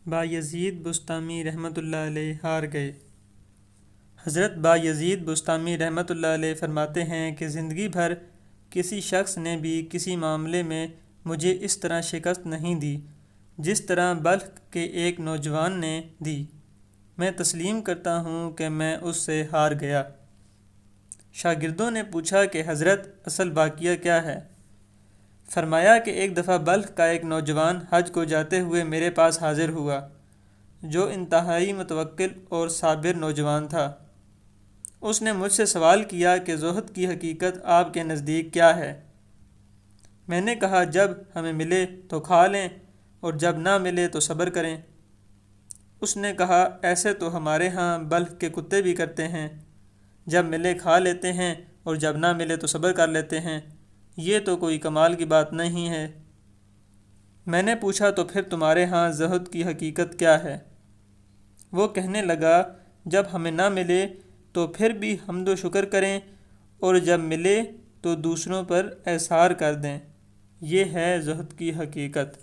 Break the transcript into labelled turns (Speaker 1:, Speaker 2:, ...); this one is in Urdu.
Speaker 1: بایزید بسطامی رحمۃ اللہ علیہ ہار گئے۔ حضرت بایزید بسطامی رحمۃ اللہ علیہ فرماتے ہیں کہ زندگی بھر کسی شخص نے بھی کسی معاملے میں مجھے اس طرح شکست نہیں دی جس طرح بلخ کے ایک نوجوان نے دی۔ میں تسلیم کرتا ہوں کہ میں اس سے ہار گیا۔ شاگردوں نے پوچھا کہ حضرت اصل واقعہ کیا ہے؟ فرمایا کہ ایک دفعہ بلخ کا ایک نوجوان حج کو جاتے ہوئے میرے پاس حاضر ہوا، جو انتہائی متوکل اور صابر نوجوان تھا۔ اس نے مجھ سے سوال کیا کہ زہد کی حقیقت آپ کے نزدیک کیا ہے؟ میں نے کہا جب ہمیں ملے تو کھا لیں اور جب نہ ملے تو صبر کریں۔ اس نے کہا ایسے تو ہمارے ہاں بلخ کے کتے بھی کرتے ہیں، جب ملے کھا لیتے ہیں اور جب نہ ملے تو صبر کر لیتے ہیں، یہ تو کوئی کمال کی بات نہیں ہے۔ میں نے پوچھا تو پھر تمہارے ہاں زہد کی حقیقت کیا ہے؟ وہ کہنے لگا جب ہمیں نہ ملے تو پھر بھی حمد و شکر کریں اور جب ملے تو دوسروں پر احسار کر دیں، یہ ہے زہد کی حقیقت۔